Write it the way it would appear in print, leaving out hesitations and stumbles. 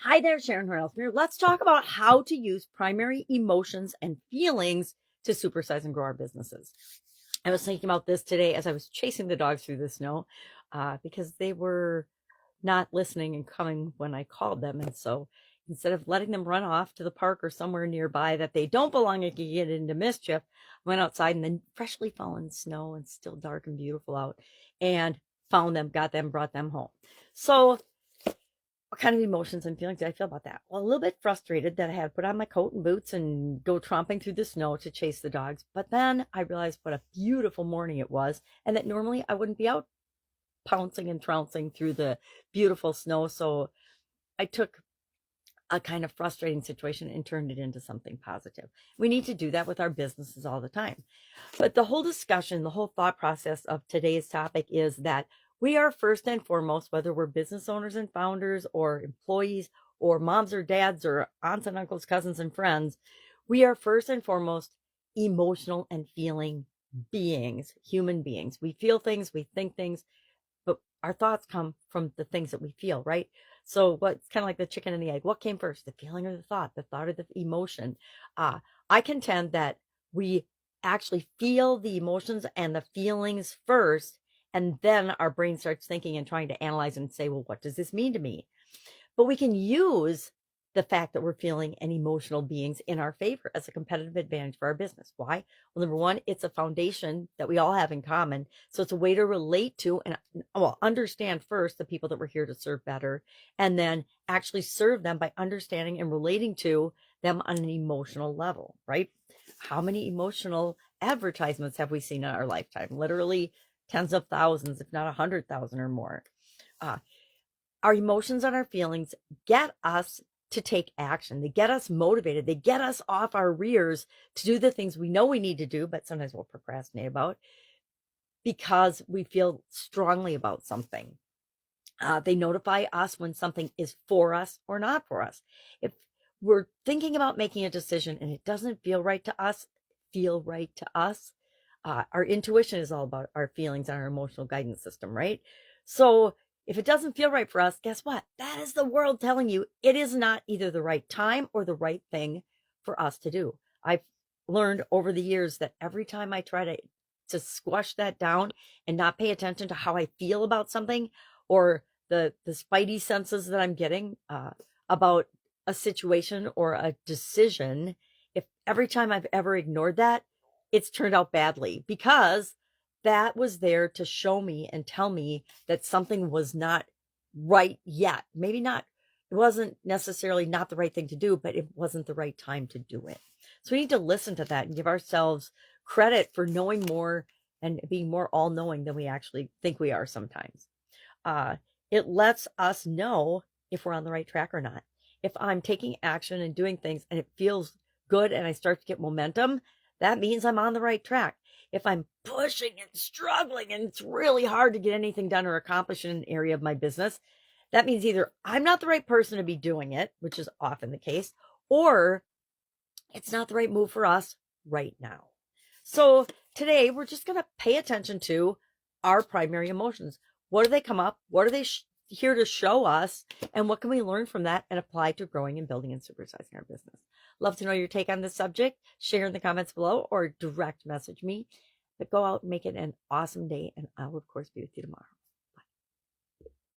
Hi there, Sharon Horne-Ellstrom here. Let's talk about how to use primary emotions and feelings to supersize and grow our businesses. I was thinking about this today as I was chasing the dogs through the snow because they were not listening and coming when I called them. And so instead of letting them run off to the park or somewhere nearby that they don't belong and can get into mischief, I went outside and then freshly fallen snow and still dark and beautiful out and found them, got them, brought them home. So what kind of emotions and feelings did I feel about that? Well, a little bit frustrated that I had to put on my coat and boots and go tromping through the snow to chase the dogs. But then I realized what a beautiful morning it was, and that normally I wouldn't be out pouncing and trouncing through the beautiful snow. So I took a kind of frustrating situation and turned it into something positive. We need to do that with our businesses all the time. But the whole discussion, the whole thought process of today's topic is that we are first and foremost, whether we're business owners and founders or employees or moms or dads or aunts and uncles, cousins and friends, we are first and foremost emotional and feeling beings, human beings. We feel things, we think things, but our thoughts come from the things that we feel, right? So what's kind of like the chicken and the egg? What came first, the feeling or the thought or the emotion? I contend that we actually feel the emotions and the feelings first, and then our brain starts thinking and trying to analyze and say, well, what does this mean to me? But we can use the fact that we're feeling and emotional beings in our favor as a competitive advantage for our business. Why? Well, number one, it's a foundation that we all have in common. So it's a way to relate to and understand first the people that we're here to serve better, and then actually serve them by understanding and relating to them on an emotional level, right? How many emotional advertisements have we seen in our lifetime? Literally tens of thousands, if not 100,000 or more. Our emotions and our feelings get us to take action. They get us motivated. They get us off our rears to do the things we know we need to do, but sometimes we'll procrastinate about because we feel strongly about something. They notify us when something is for us or not for us. If we're thinking about making a decision and it doesn't feel right to us, our intuition is all about our feelings and our emotional guidance system, right? So if it doesn't feel right for us, guess what? That is the world telling you it is not either the right time or the right thing for us to do. I've learned over the years that every time I try to squash that down and not pay attention to how I feel about something or the spidey senses that I'm getting about a situation or a decision, if every time I've ever ignored that, it's turned out badly because that was there to show me and tell me that something was not right yet. Maybe not, it wasn't necessarily not the right thing to do, but it wasn't the right time to do it. So we need to listen to that and give ourselves credit for knowing more and being more all-knowing than we actually think we are sometimes. It lets us know if we're on the right track or not. If I'm taking action and doing things and it feels good and I start to get momentum, that means I'm on the right track. If I'm pushing and struggling and it's really hard to get anything done or accomplish in an area of my business, that means either I'm not the right person to be doing it, which is often the case, or it's not the right move for us right now. So today we're just going to pay attention to our primary emotions. What do they come up? What are they here to show us? And what can we learn from that and apply to growing and building and supersizing our business? Love to know your take on this subject. Share in the comments below or direct message me. But go out and make it an awesome day. And I'll, of course, be with you tomorrow.